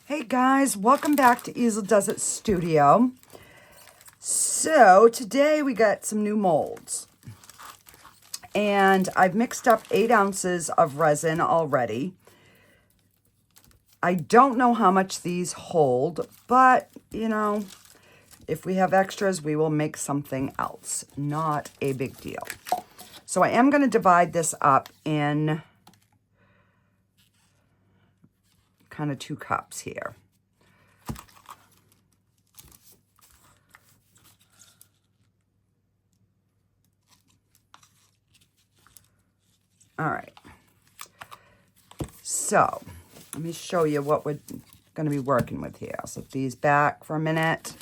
Hey guys, welcome back to Easeldoesitstudio. So today we got some new molds. And I've mixed up 8 ounces of resin already. I don't know how much these hold, but you know, if we have extras, we will make something else. Not a big deal. So I am going to divide this up in kind of 2 cups here. All right. So let me show you what we're going to be working with here. I'll set these back for a minute.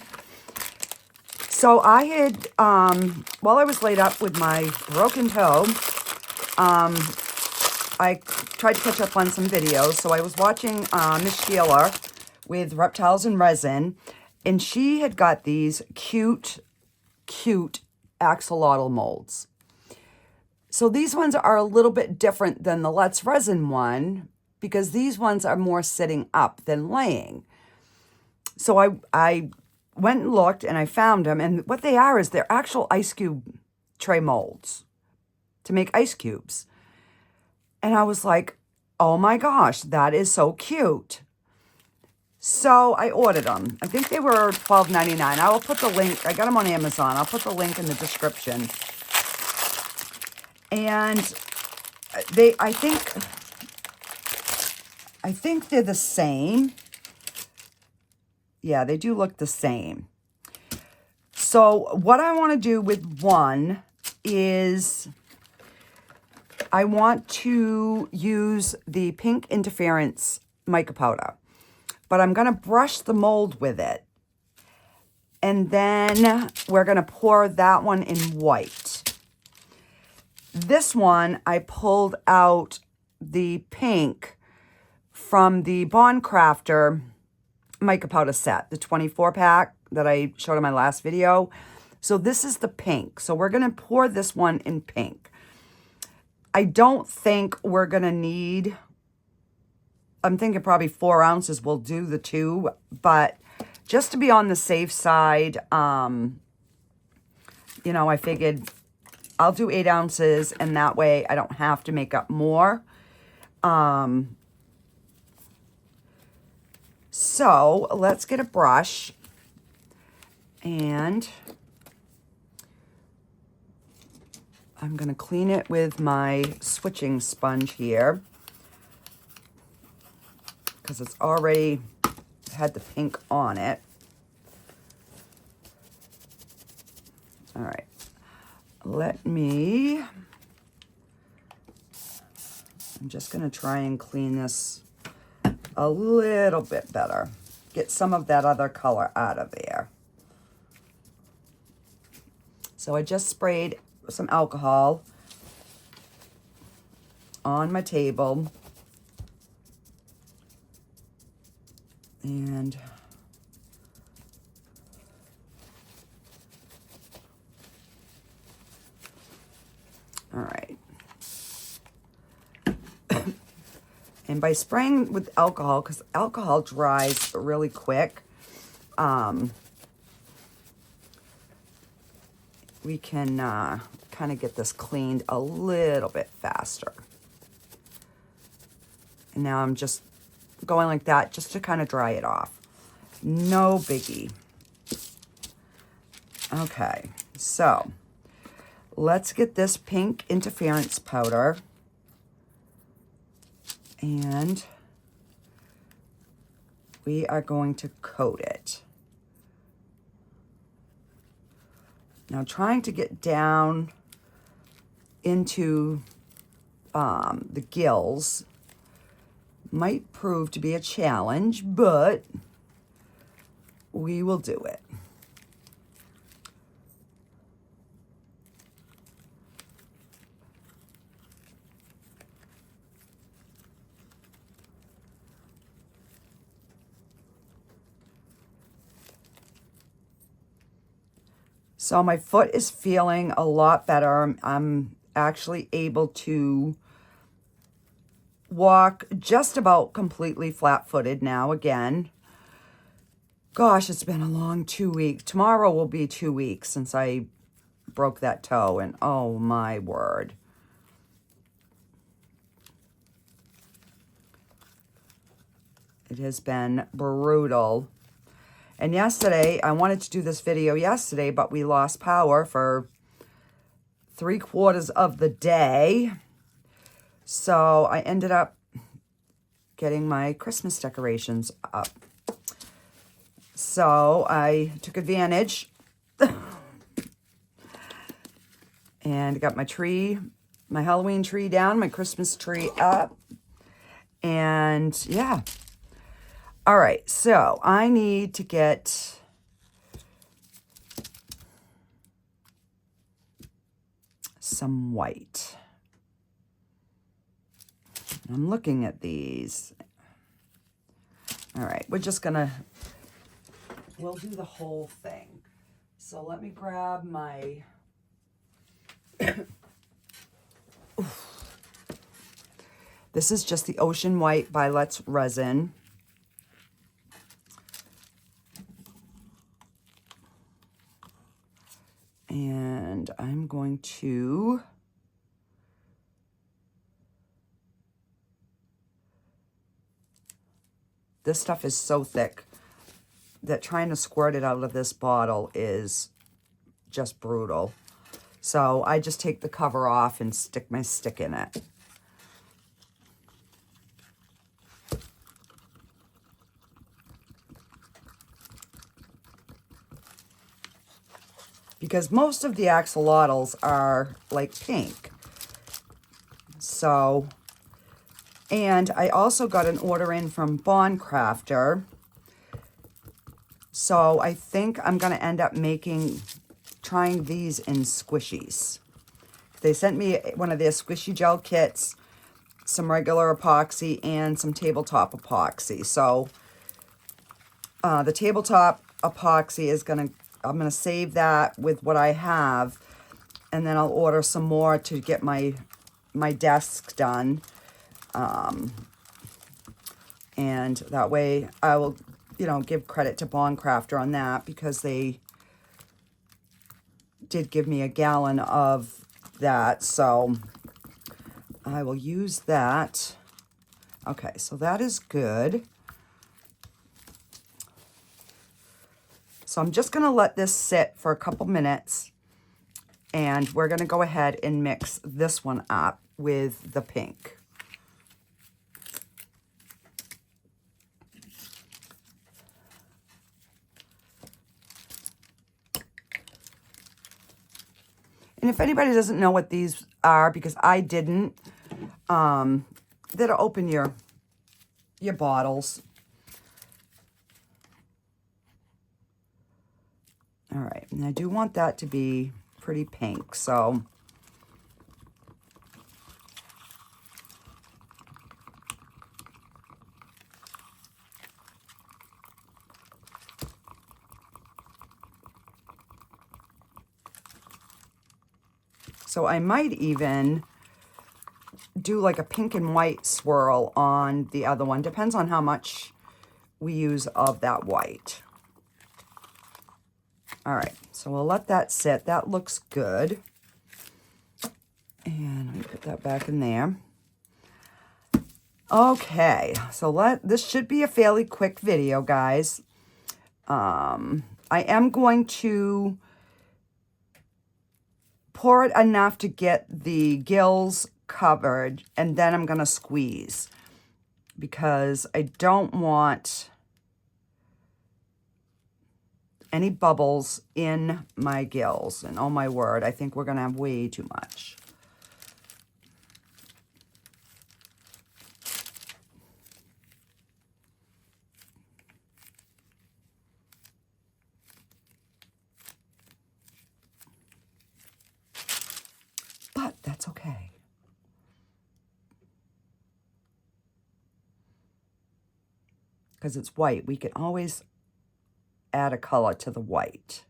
So I had, while I was laid up with my broken toe, I tried to catch up on some videos. So I was watching Miss Sheila with Reptiles and Resin, and she had got these cute axolotl molds. So these ones are a little bit different than the Let's Resin one because these ones are more sitting up than laying. So I went and looked and I found them, and what they are is they're actual ice cube tray molds to make ice cubes. And I was like, oh my gosh, that is so cute. So I ordered them. I think they were $12.99. I will put the link. I got them on Amazon. I'll put the link in the description. And I think they're the same. Yeah, they do look the same. So what I want to do with one is I want to use the pink interference mica powder, but I'm going to brush the mold with it. And then we're going to pour that one in white. This one, I pulled out the pink from the Bond Craftor mica powder set, the 24 pack that I showed in my last video. So this is the pink. So we're going to pour this one in pink. I don't think we're going to need, I'm thinking probably 4 ounces will do the 2, but just to be on the safe side, you know, I figured I'll do 8 ounces, and that way I don't have to make up more. So let's get a brush, and I'm going to clean it with my switching sponge here because it's already had the pink on it. All right. I'm just going to try and clean this a little bit better. Get some of that other color out of there. So I just sprayed some alcohol on my table. And all right. And by spraying with alcohol, because alcohol dries really quick, we can kind of get this cleaned a little bit faster. And now I'm just going like that just to kind of dry it off. No biggie. Okay, so let's get this pink interference powder, and we are going to coat it. Now, trying to get down into the gills might prove to be a challenge, but we will do it. So my foot is feeling a lot better. I'm actually able to walk just about completely flat-footed now again. Gosh, it's been a long 2 weeks. Tomorrow will be 2 weeks since I broke that toe, and oh my word. It has been brutal. And yesterday, I wanted to do this video yesterday, but we lost power for 3/4 of the day. So I ended up getting my Christmas decorations up. So I took advantage and got my tree, my Halloween tree down, my Christmas tree up. And yeah. All right, so I need to get some white. I'm looking at these. All right, we'll do the whole thing. So let me grab my, this is just the Ocean White by Let's Resin. And I'm going to this stuff is so thick that trying to squirt it out of this bottle is just brutal. So I just take the cover off and stick my stick in it. Because most of the axolotls are like pink. So, and I also got an order in from Craftor. So I think I'm going to end up trying these in squishies. They sent me one of their squishy gel kits, some regular epoxy, and some tabletop epoxy. So the tabletop epoxy is I'm going to save that with what I have, and then I'll order some more to get my desk done. And that way I will, give credit to Craftor on that, because they did give me a gallon of that. So I will use that. Okay, so that is good. So I'm just going to let this sit for a couple minutes, and we're going to go ahead and mix this one up with the pink. And if anybody doesn't know what these are, because I didn't, that'll open your bottles. All right, and I do want that to be pretty pink, so I might even do like a pink and white swirl on the other one. Depends on how much we use of that white. All right, so we'll let that sit. That looks good. And let me put that back in there. Okay, so this should be a fairly quick video, guys. I am going to pour it enough to get the gills covered, and then I'm going to squeeze, because I don't want any bubbles in my gills. And oh my word, I think we're going to have way too much. But that's okay. Because it's white, we can always add a color to the white.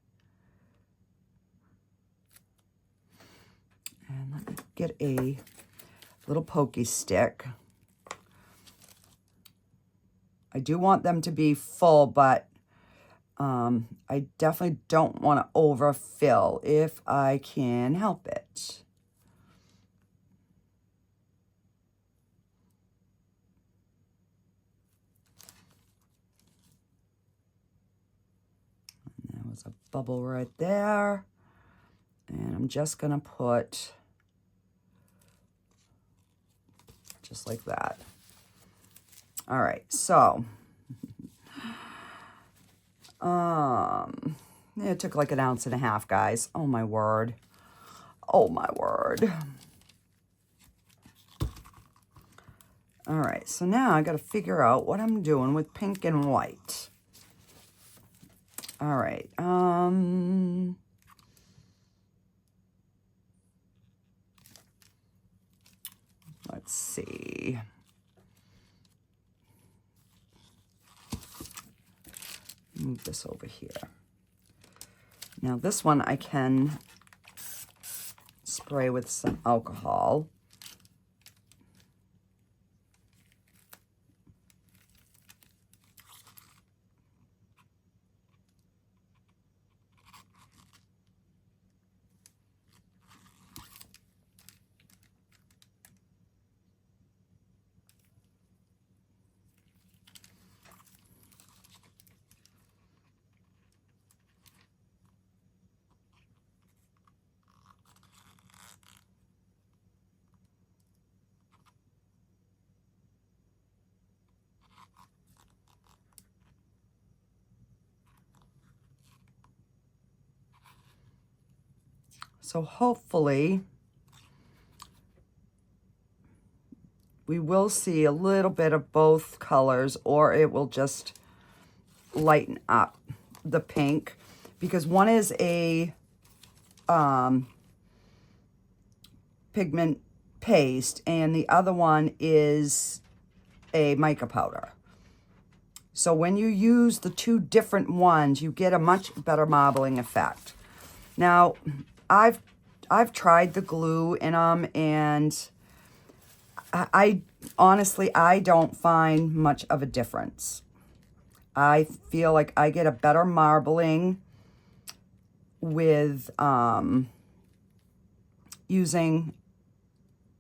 And let me get a little pokey stick. I do want them to be full, but I definitely don't want to overfill if I can help it. And there was a bubble right there. And I'm just going to put just like that. All right, so it took like 1.5 ounces, guys. Oh my word. Oh my word. All right, so now I got to figure out what I'm doing with pink and white. All right. Let's see. Move this over here. Now this one I can spray with some alcohol. So hopefully we will see a little bit of both colors, or it will just lighten up the pink, because one is a pigment paste and the other one is a mica powder. So when you use the two different ones, you get a much better marbling effect. Now, I've tried the glue in them, and I honestly, I don't find much of a difference. I feel like I get a better marbling with using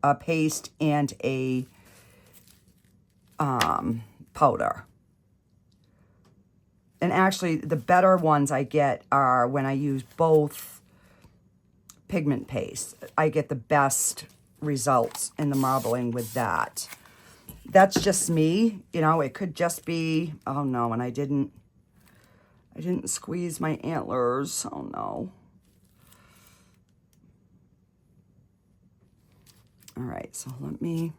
a paste and a powder. And actually, the better ones I get are when I use both pigment paste. I get the best results in the marbling with that. That's just me, you know. It could just be, oh no, and I didn't squeeze my antlers. Oh no. All right, so let me,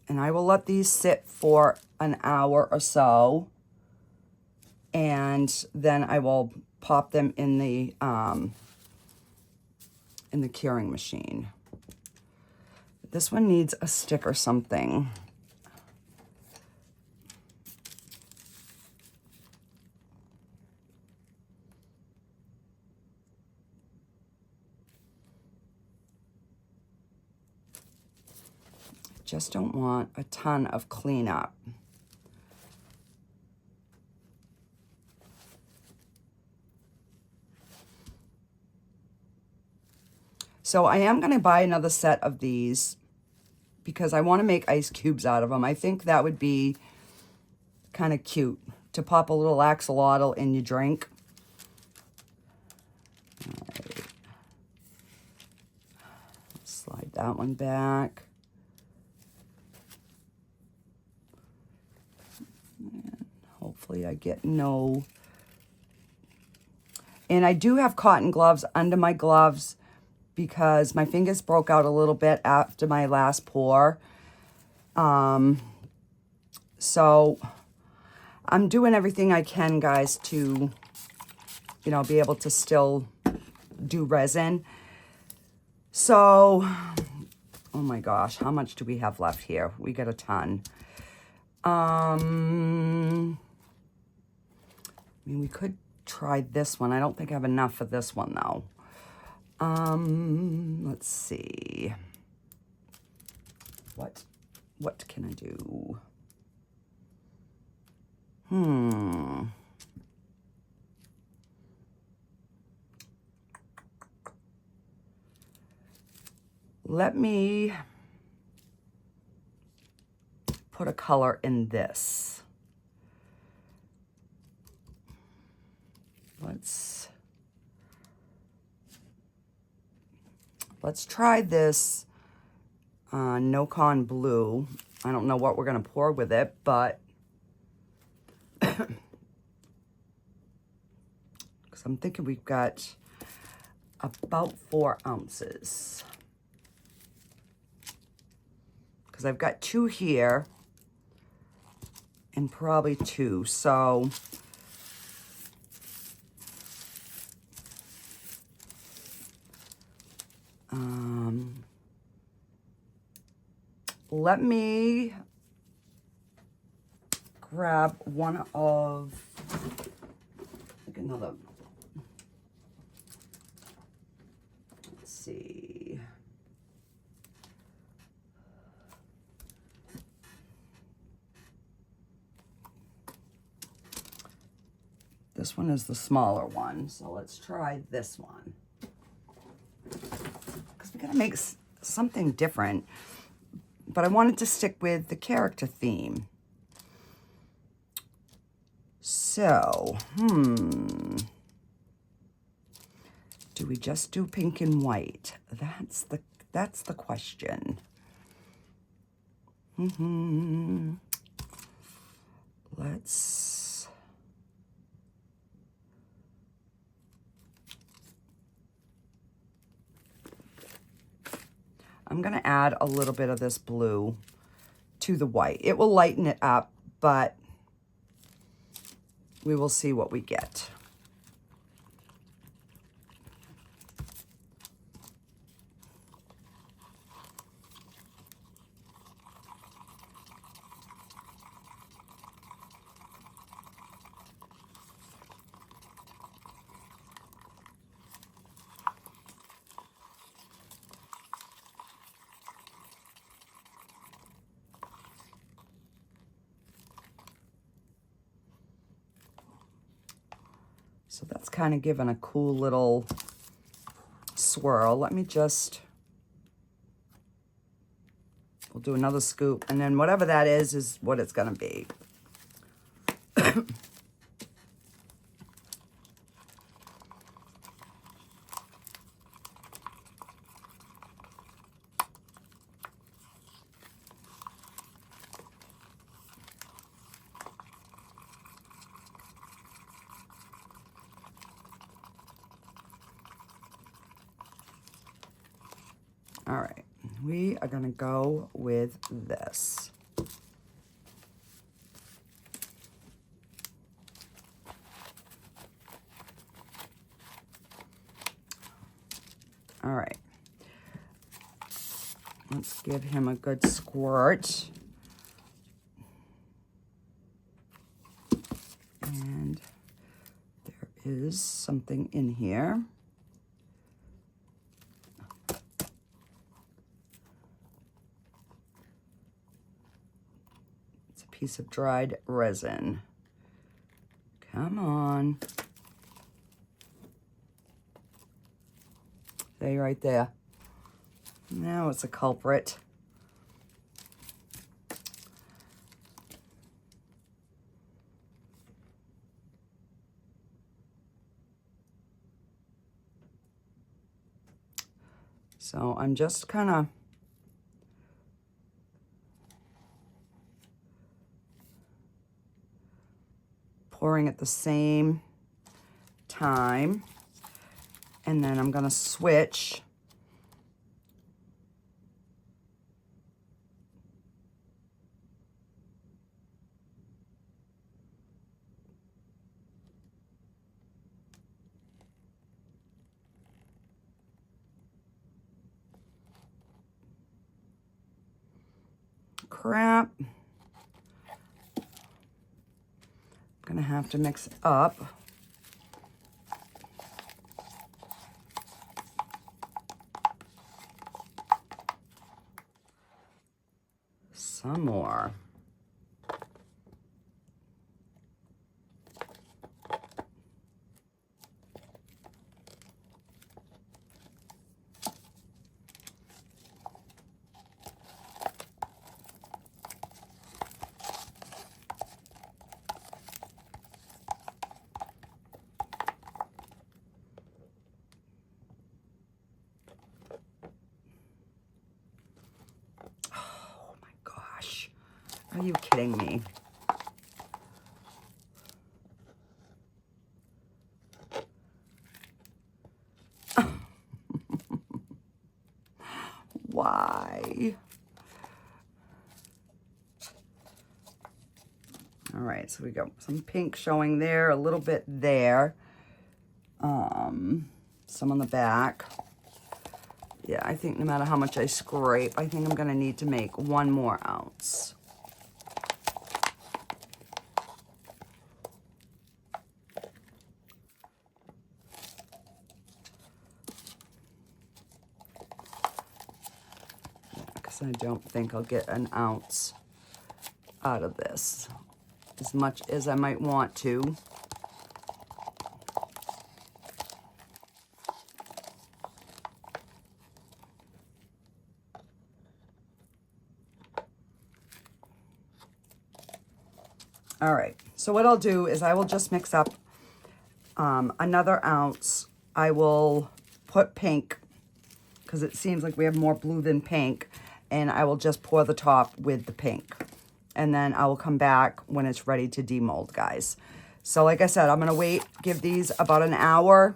and I will let these sit for an hour or so, and then I will pop them in the curing machine. This one needs a stick or something. Just don't want a ton of cleanup. So I am going to buy another set of these because I want to make ice cubes out of them. I think that would be kind of cute to pop a little axolotl in your drink. All right. Slide that one back. And hopefully I get no... And I do have cotton gloves under my gloves because my fingers broke out a little bit after my last pour. So I'm doing everything I can, guys, to, you know, be able to still do resin. So, oh my gosh, how much do we have left here? We got a ton. I mean, we could try this one. I don't think I have enough for this one, though. Let's see. What what can I do? Let me put a color in this. Let's try this No Con Blue. I don't know what we're going to pour with it, but because I'm thinking we've got about 4 ounces. Because I've got 2 here and probably 2, so let me grab one of, like another, let's see. This one is the smaller one, so let's try this one. Because we gotta make something different. But I wanted to stick with the character theme. So, do we just do pink and white? That's the question. I'm going to add a little bit of this blue to the white. It will lighten it up, but we will see what we get. So that's kind of giving a cool little swirl. Let me just, we'll do another scoop, and then whatever that is what it's going to be. All right, we are gonna go with this. All right, let's give him a good squirt. And there is something in here. Piece of dried resin. Come on. Stay right there. Now it's a culprit. So I'm just kind of pouring at the same time, and then I'm going to switch crap. Gonna have to mix it up. So some more. Are you kidding me? Why? All right, so we got some pink showing there, a little bit there. Some on the back. Yeah, I think no matter how much I scrape, I think I'm gonna need to make 1 more ounce. I don't think I'll get an ounce out of this, as much as I might want to. All right, so what I'll do is I will just mix up another ounce. I will put pink, because it seems like we have more blue than pink. And I will just pour the top with the pink. And then I will come back when it's ready to demold, guys. So like I said, I'm going to wait, give these about an hour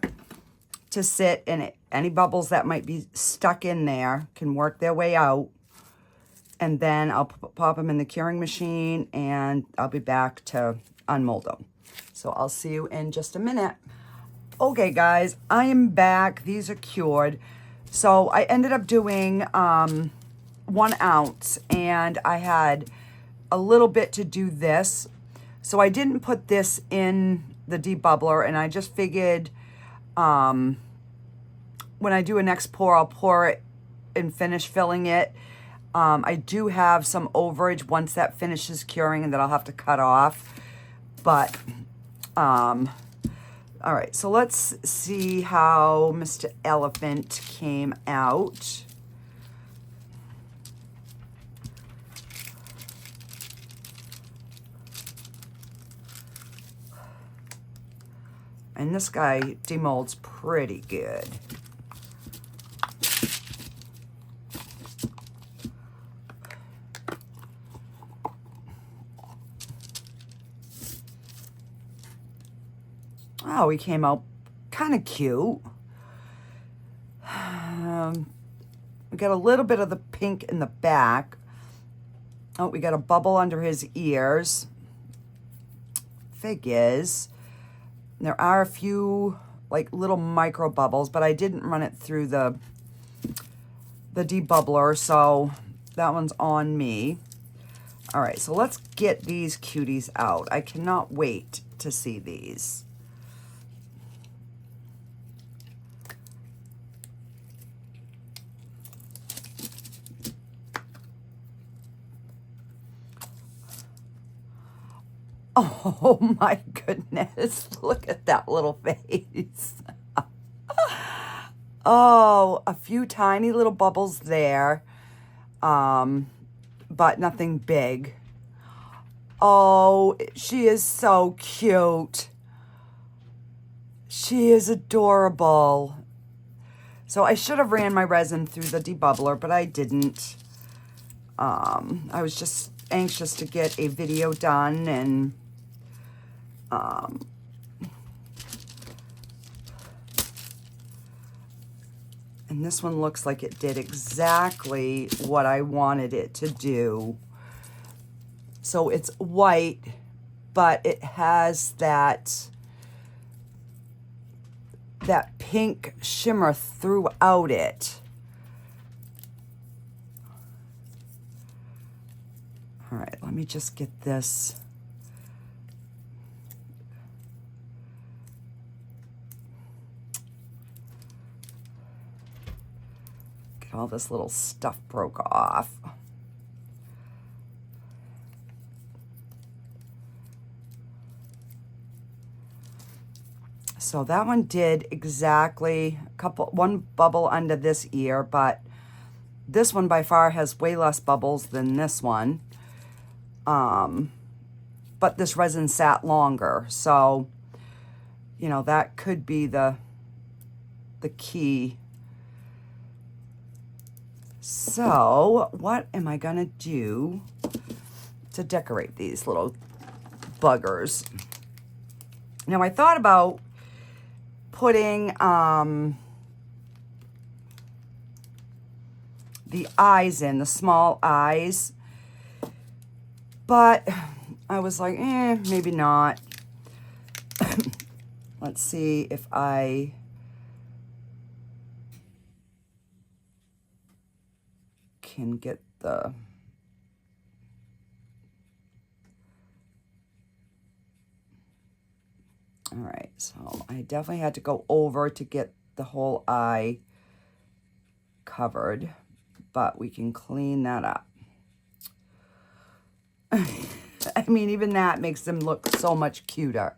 to sit, and any bubbles that might be stuck in there can work their way out. And then I'll pop them in the curing machine, and I'll be back to unmold them. So I'll see you in just a minute. Okay, guys, I am back. These are cured. So I ended up doing 1 ounce, and I had a little bit to do this. So I didn't put this in the debubbler, and I just figured when I do a next pour, I'll pour it and finish filling it. I do have some overage once that finishes curing and that I'll have to cut off. But, all right, so let's see how Mr. Elephant came out. And this guy demolds pretty good. Oh, he came out kind of cute. We got a little bit of the pink in the back. Oh, we got a bubble under his ears. Figures. There are a few like little micro bubbles, but I didn't run it through the debubbler, so that one's on me. All right, so let's get these cuties out. I cannot wait to see these. Oh my goodness, look at that little face. Oh, a few tiny little bubbles there, but nothing big. Oh, she is so cute. She is adorable. So I should have ran my resin through the debubbler, but I didn't. I was just anxious to get a video done, and this one looks like it did exactly what I wanted it to do. So it's white, but it has that pink shimmer throughout it. All right, let me just get this. Get all this little stuff broke off. So that one did exactly one bubble under this ear, but this one by far has way less bubbles than this one. But this resin sat longer, so, you know, that could be the key. So what am I gonna do to decorate these little buggers? Now I thought about putting the eyes in, the small eyes, but I was like, maybe not. Let's see if I can get the... All right, so I definitely had to go over to get the whole eye covered, but we can clean that up. I mean, even that makes them look so much cuter.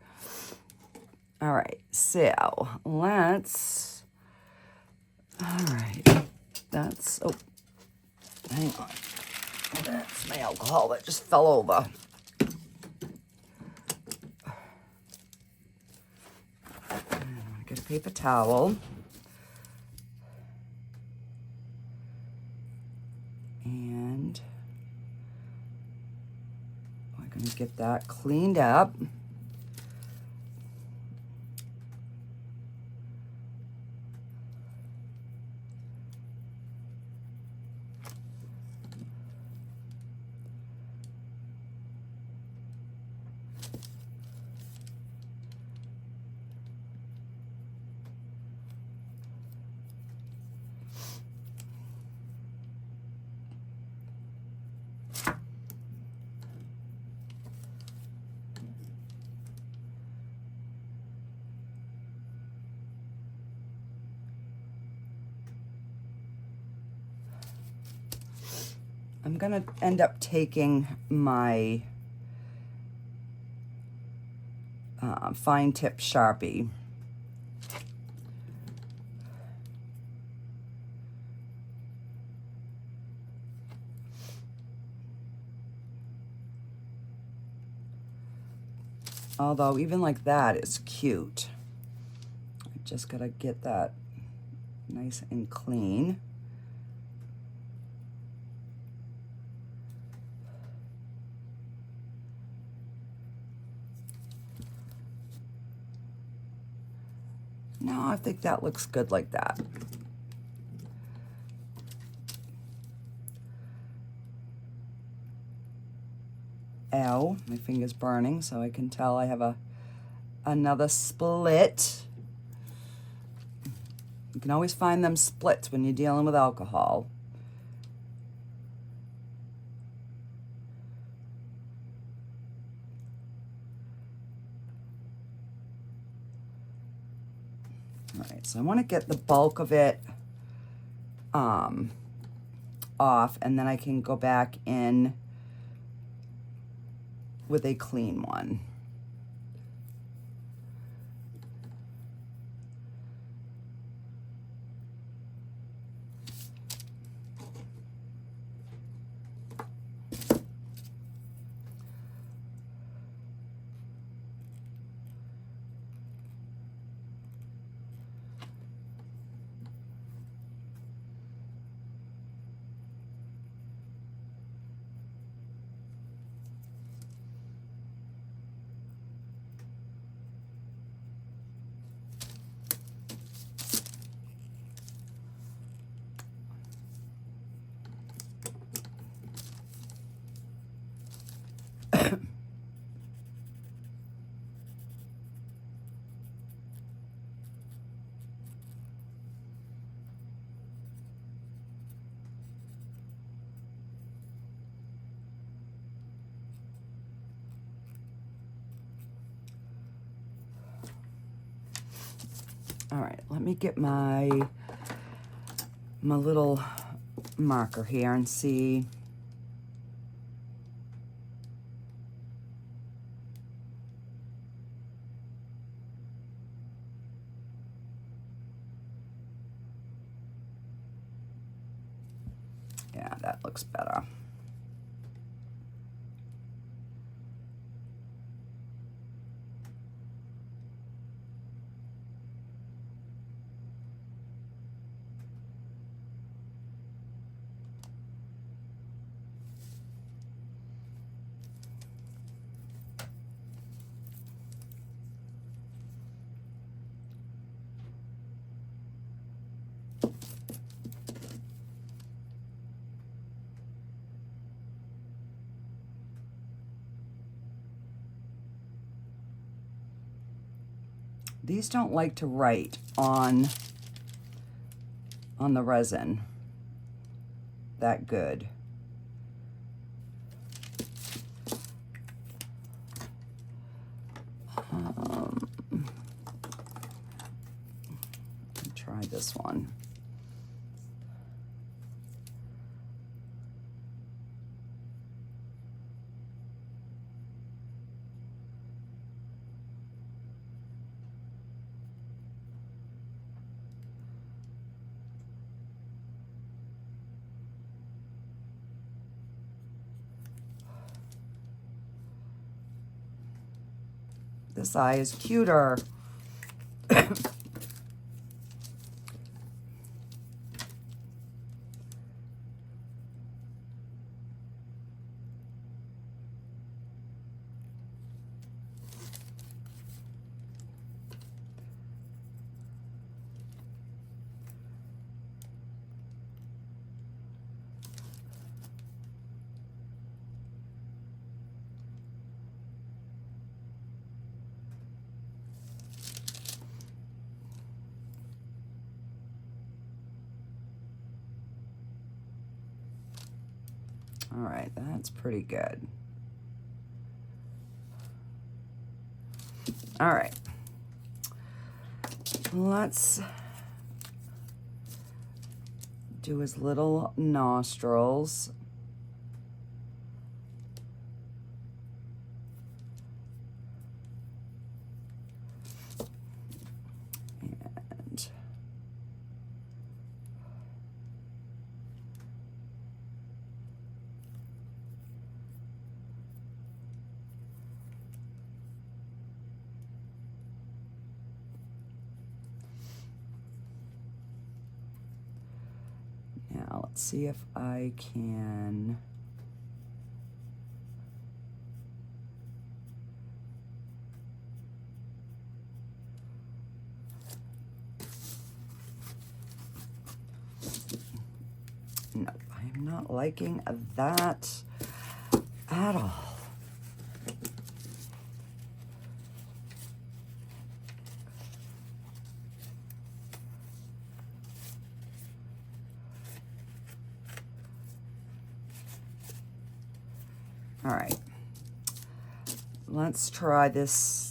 All right, so let's... All right, that's... Oh, hang on. That's my alcohol that just fell over. Get a paper towel. And we're going to get that cleaned up. I'm going to end up taking my fine tip Sharpie. Although even like that is cute. I just got to get that nice and clean. No, I think that looks good like that. Ow, my finger's burning, so I can tell I have another split. You can always find them splits when you're dealing with alcohol. All right, so I want to get the bulk of it off, and then I can go back in with a clean one. All right, let me get my little marker here and see. that looks better. These don't like to write on the resin that good. Try this one. This eye is cuter. All right, that's pretty good. All right, let's do his little nostrils. Now let's see if I can no, I'm not liking that at all. All right, let's try this.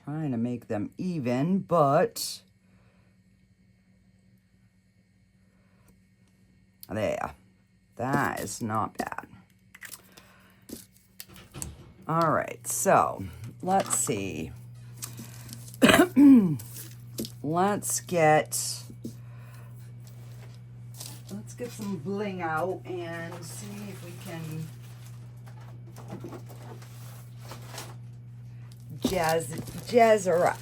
Trying to make them even, but there, that is not bad. All right, so let's see. Let's get some bling out and see if we can jazz her up.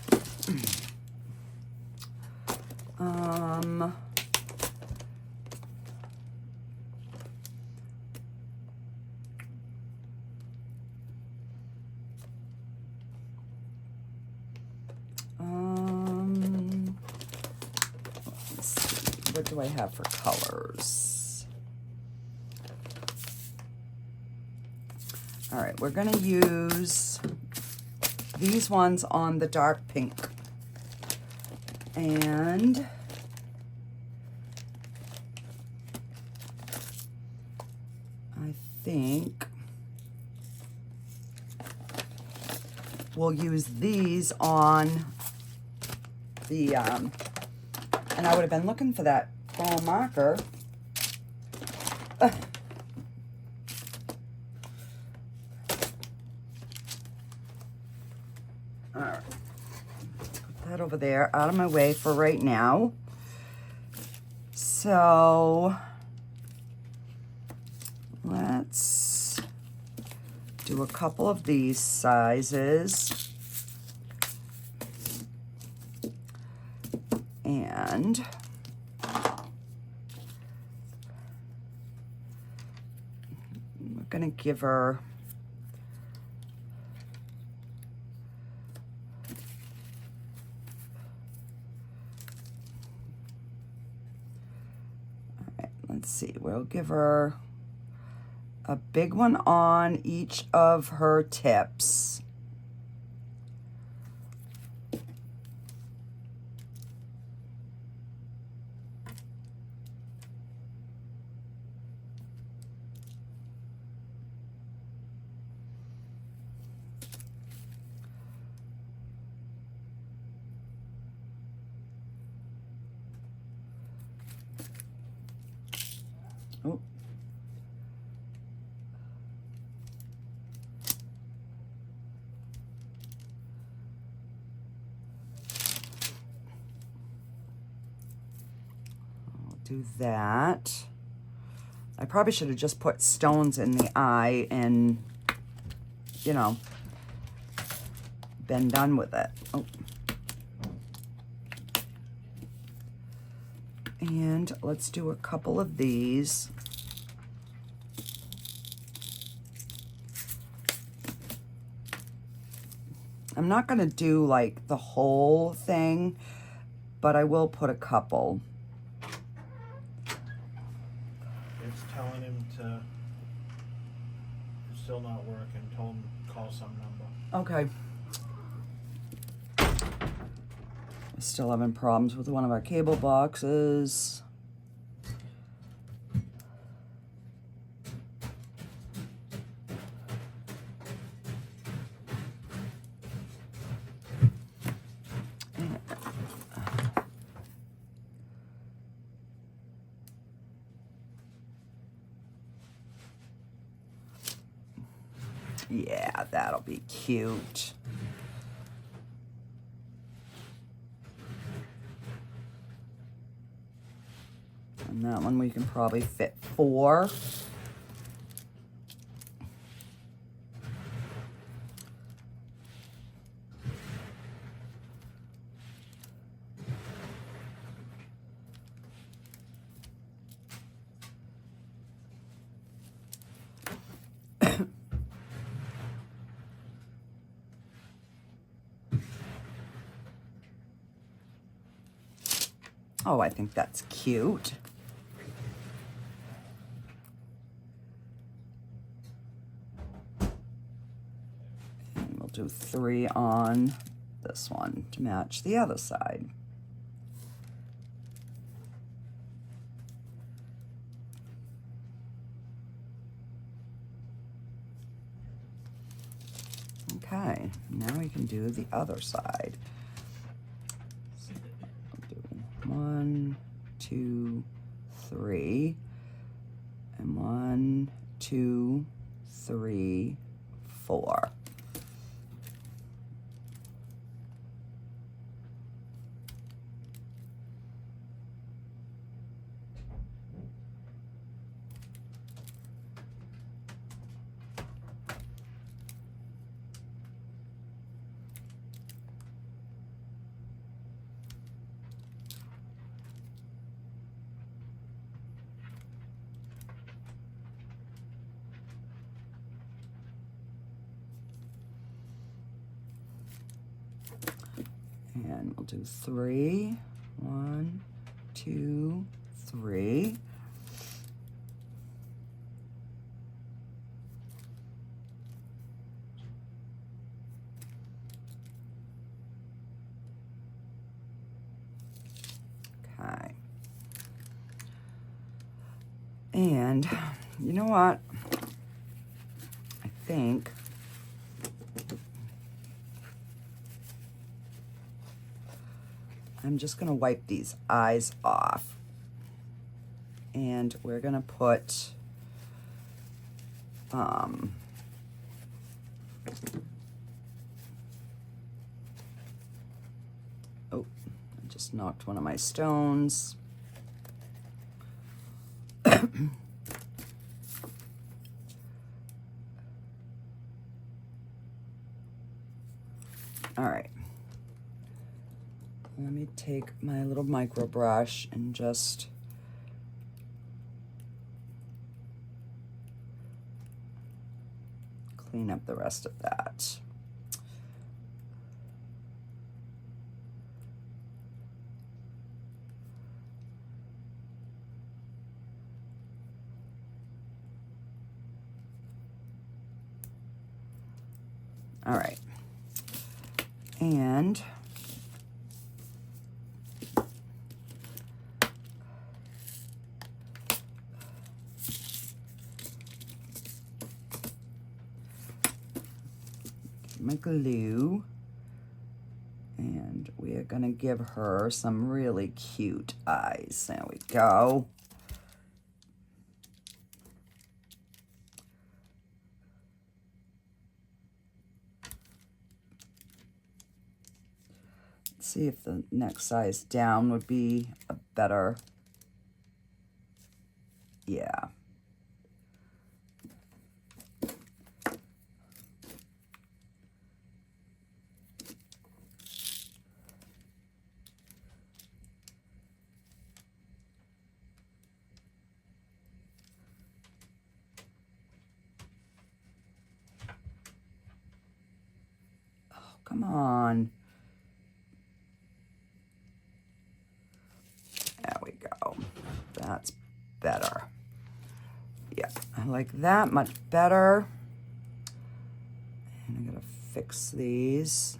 what do I have for colors? All right, we're gonna use these ones on the dark pink. And I think we'll use these on the, and I would have been looking for that foam marker. All right, put that over there, out of my way for right now. So let's do a couple of these sizes. And we're gonna give her let's see, we'll give her a big one on each of her tips. Oh. I'll do that. I probably should have just put stones in the eye and, you know, been done with it. Oh. And let's do a couple of these. I'm not going to do like the whole thing, but I will put a couple. It's telling him to, it's still not working. Told him to call some number. Okay. Still having problems with one of our cable boxes. Yeah, that'll be cute. And that one we can probably fit 4. Oh, I think that's cute. And we'll do 3 on this one to match the other side. Okay, now we can do the other side. 1, 2, 3, and 1, 2, 3, 4. And we'll do 3, 1, 2, 3. Okay. And you know what? I think I'm just gonna wipe these eyes off. And we're gonna put oh, I just knocked one of my stones. All right. Let me take my little micro brush and just clean up the rest of that. All right. And my glue, and we are gonna give her some really cute eyes. There we go. Let's see if the next size down would be a better, yeah. Come on. There we go. That's better. Yeah, I like that much better. And I'm gonna fix these.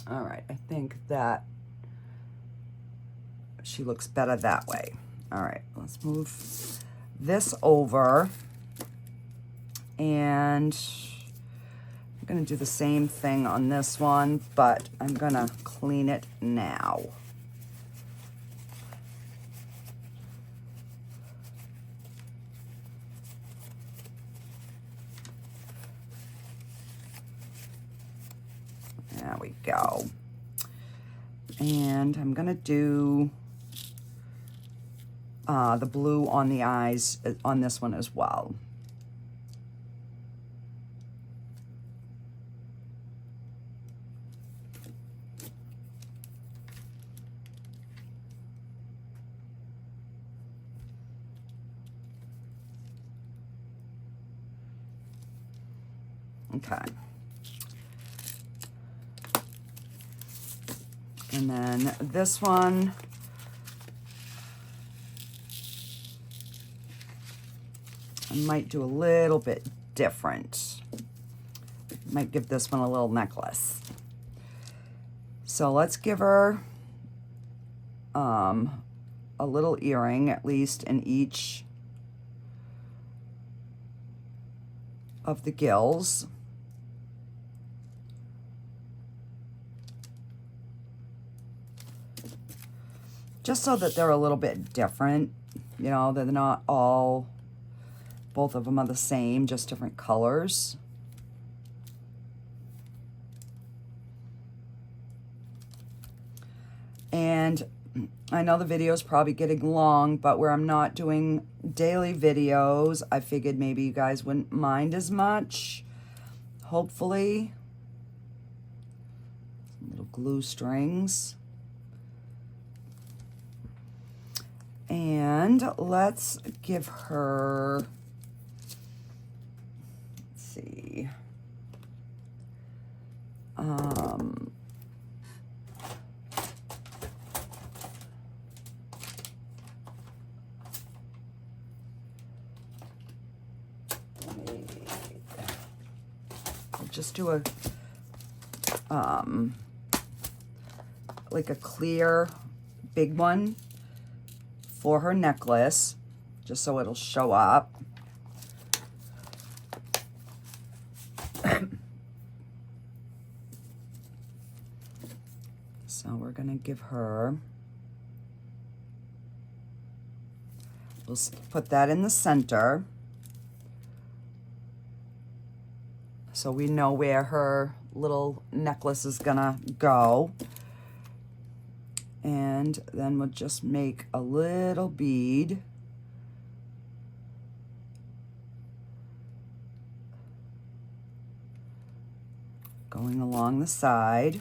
All right, I think that she looks better that way. All right, let's move this over. And I'm gonna do the same thing on this one, but I'm gonna clean it now. There we go. And I'm gonna do the blue on the eyes on this one as well. Okay. And then this one, I might do a little bit different. Might give this one a little necklace. So let's give her a little earring, at least in each of the gills. Just so that they're a little bit different, you know, they're not all, both of them are the same, just different colors. And I know the video is probably getting long, but where I'm not doing daily videos, I figured maybe you guys wouldn't mind as much. Hopefully. Little glue strings. And let's give her, let's see, I'll just do a, like a clear big one for her necklace, just so it'll show up. So we're gonna give her, we'll put that in the center so we know where her little necklace is gonna go. And then we'll just make a little bead. Going along the side.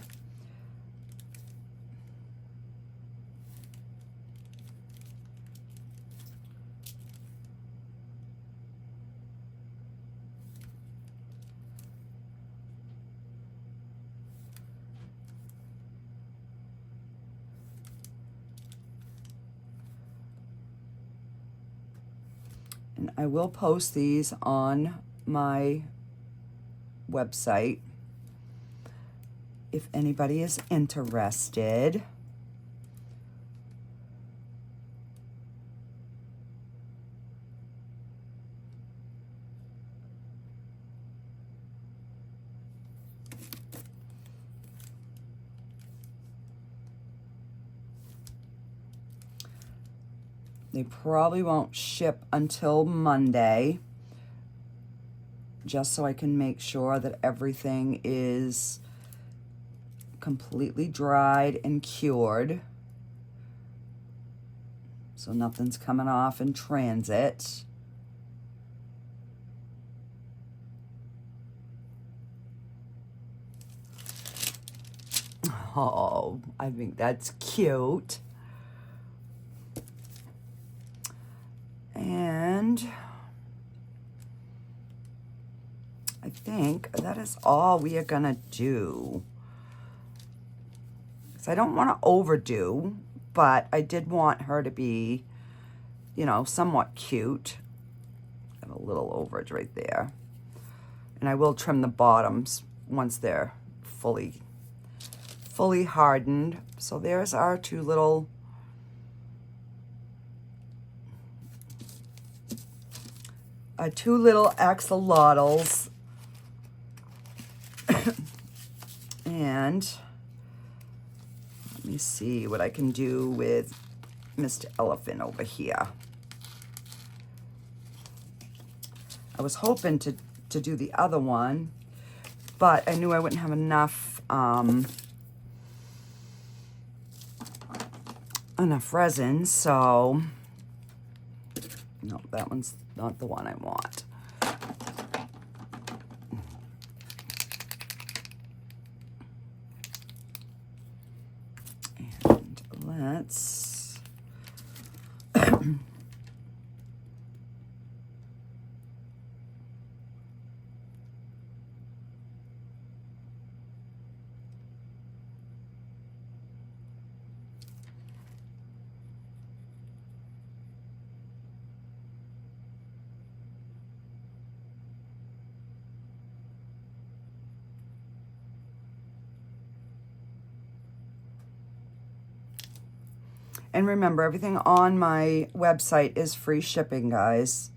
And I will post these on my website if anybody is interested. They probably won't ship until Monday, just so I can make sure that everything is completely dried and cured, so nothing's coming off in transit. Oh, I think that's cute. And I think that is all we are gonna do. So I don't want to overdo, but I did want her to be, you know, somewhat cute. Got a little overage right there. And I will trim the bottoms once they're fully hardened. So there's our two little axolotls. And let me see what I can do with Mr. Elephant over here. I was hoping to do the other one, but I knew I wouldn't have enough resin, so no, that one's not the one I want. And let's and remember, everything on my website is free shipping, guys.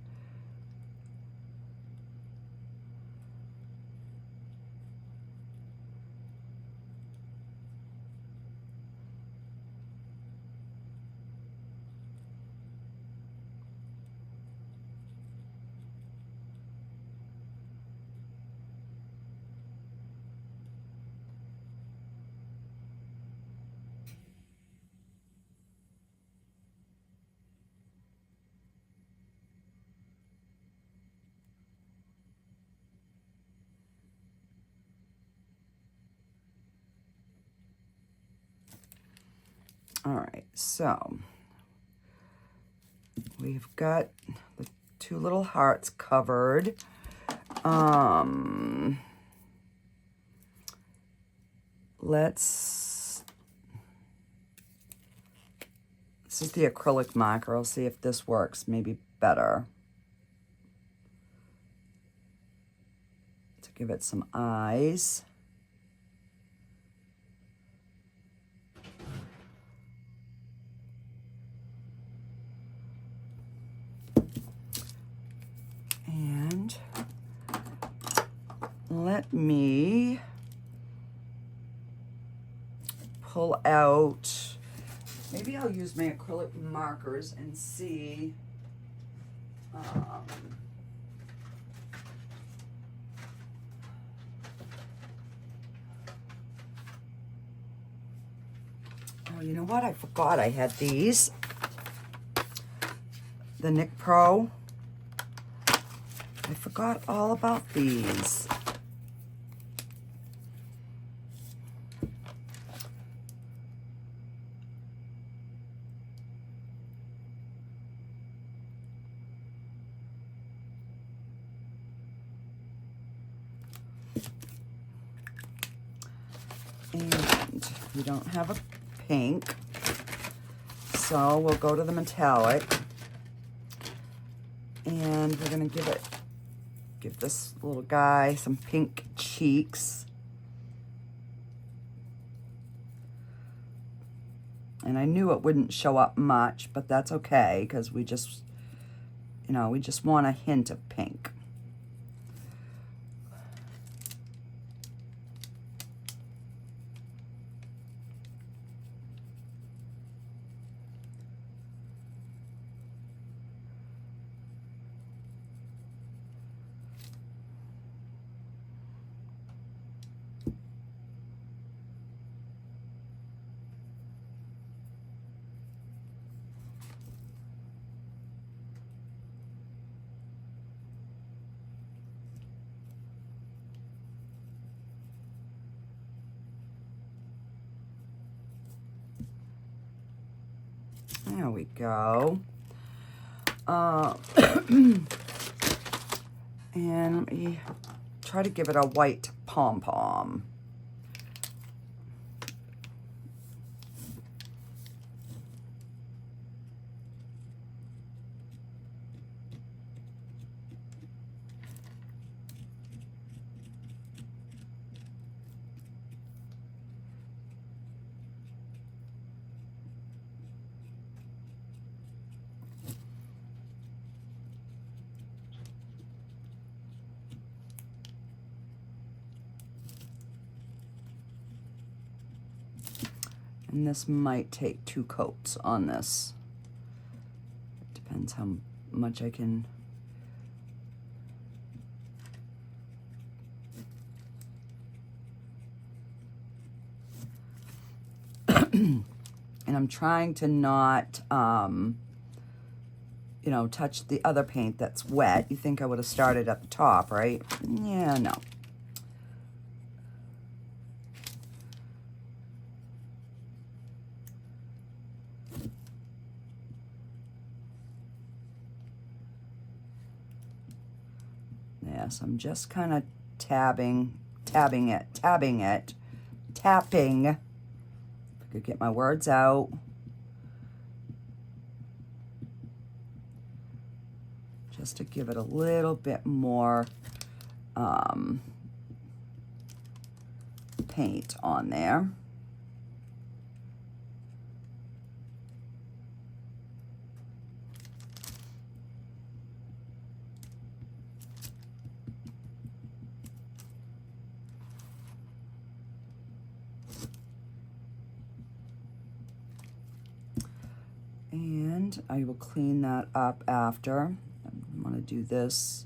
All right, so we've got the two little hearts covered. This is the acrylic marker. I'll see if this works maybe better. To give it some eyes. And let me pull out, maybe I'll use my acrylic markers and see, oh, you know what? I forgot I had these. The Nick Pro. I forgot all about these. And we don't have a pink, so we'll go to the metallic. And we're gonna give this little guy some pink cheeks. And I knew it wouldn't show up much, but that's okay, because we just, you know, we just want a hint of pink. There we go. And let me try to give it a white pom-pom. And this might take 2 coats on this. Depends how much I can. And I'm trying to not, you know, touch the other paint that's wet. You think I would have started at the top, right? Yeah, no. Yes, I'm just kind of tapping it. If I could get my words out. Just to give it a little bit more paint on there. And I will clean that up after. I want to do this.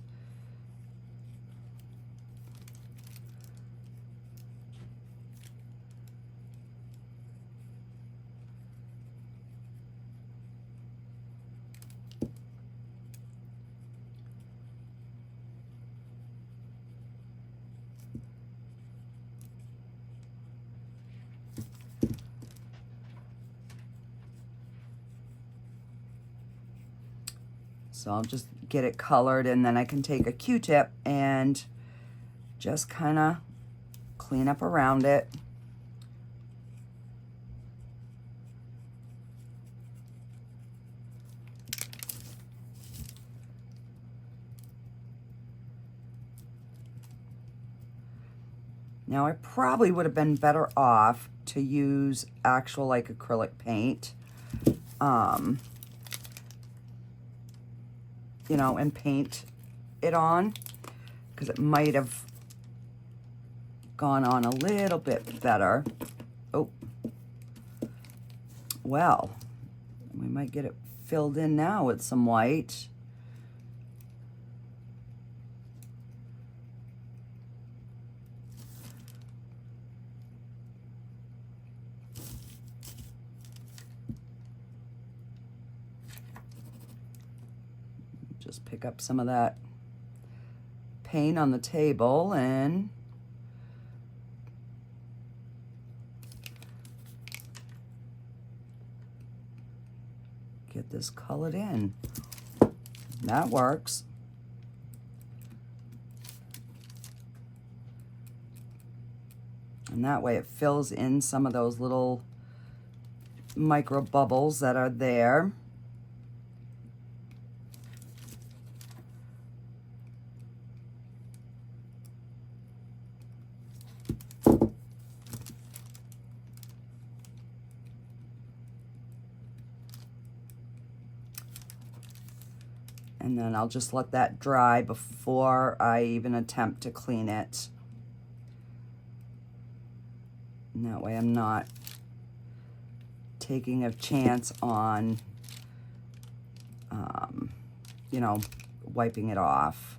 So I'll just get it colored, and then I can take a Q-tip and just kind of clean up around it. Now I probably would have been better off to use actual like acrylic paint, you know, and paint it on, because it might have gone on a little bit better. Oh, well, we might get it filled in now with some white. Just pick up some of that paint on the table and get this colored in. That works. And that way it fills in some of those little micro bubbles that are there. And then I'll just let that dry before I even attempt to clean it. And that way I'm not taking a chance on, you know, wiping it off.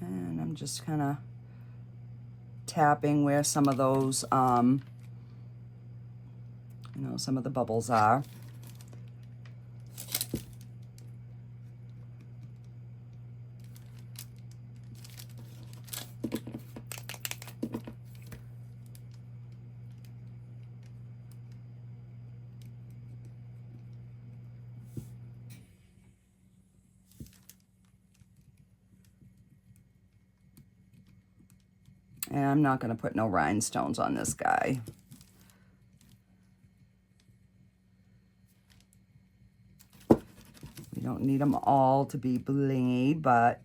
And I'm just kind of tapping where some of those, you know, some of the bubbles are. And I'm not going to put no rhinestones on this guy. We don't need them all to be blingy, but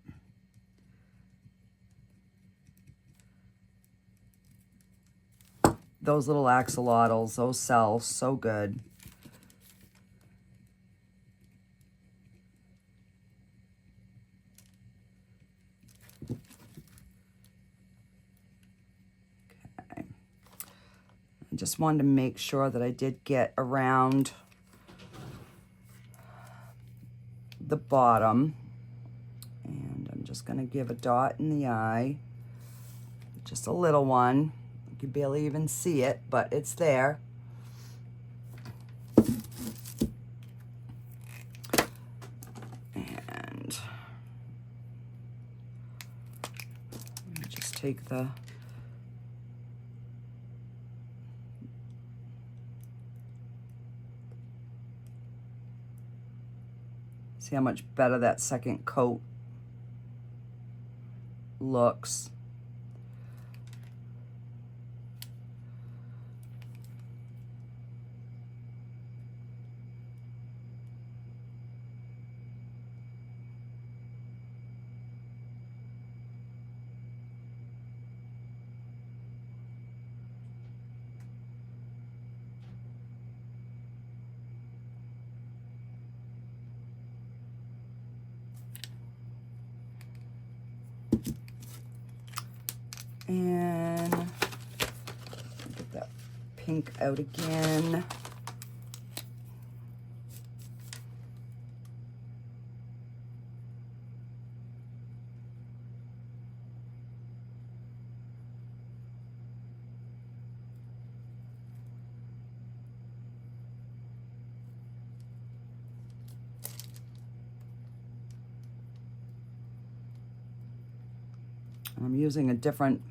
those little axolotls, those sell so good. Just wanted to make sure that I did get around the bottom, and I'm just going to give a dot in the eye, just a little one. You can barely even see it, but it's there. And just take the see how much better that second coat looks. And get that pink out again. I'm using a different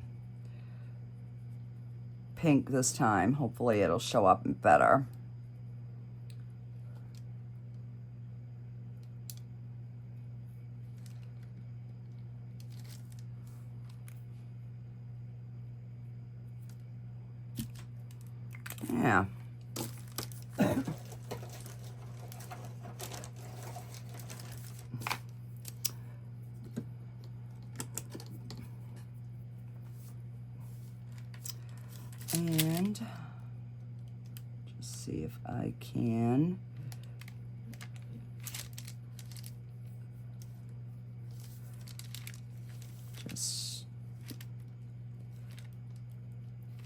pink this time. Hopefully it'll show up better. Yeah. And just see if I can just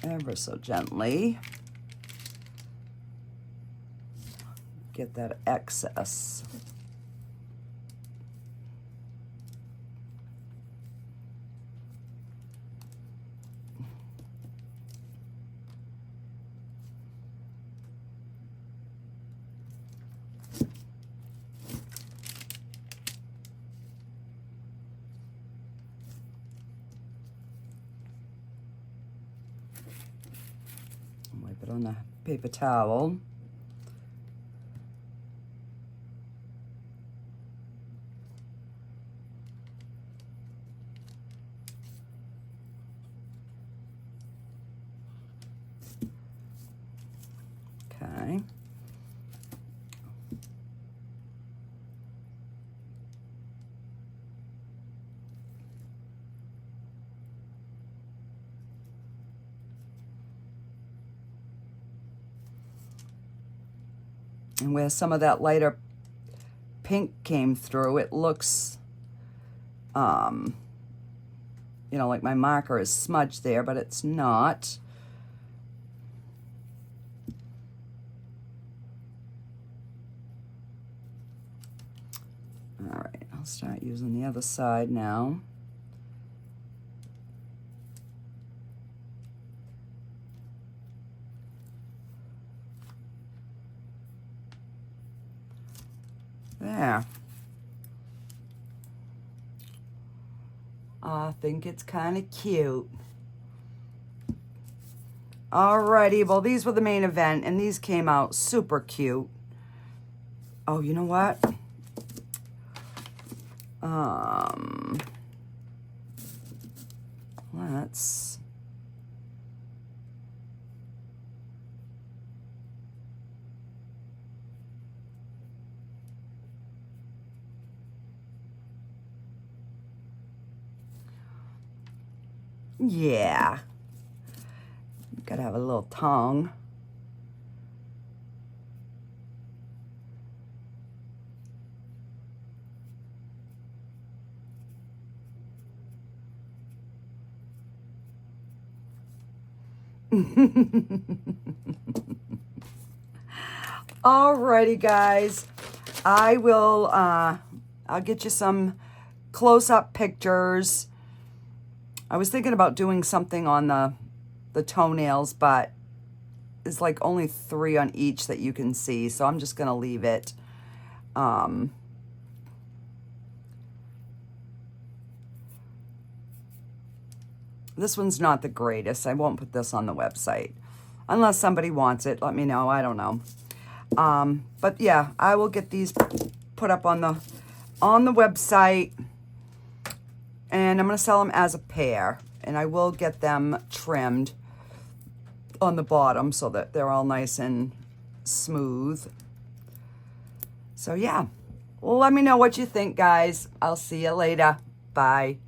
ever so gently get that excess. Wipe it on the paper towel. Okay. And where some of that lighter pink came through, it looks, you know, like my marker is smudged there, but it's not. All right, I'll start using the other side now. There. I think it's kind of cute. Alrighty, well, these were the main event, and these came out super cute. Oh, you know what? Let's... Yeah. Gotta have a little tongue. Alrighty, guys. I will, I'll get you some close-up pictures. I was thinking about doing something on the toenails, but it's like only 3 on each that you can see, so I'm just gonna leave it. This one's not the greatest. I won't put this on the website. Unless somebody wants it, let me know. I don't know. But yeah, I will get these put up on the website. And I'm going to sell them as a pair. And I will get them trimmed on the bottom so that they're all nice and smooth. So yeah, well, let me know what you think, guys. I'll see you later. Bye.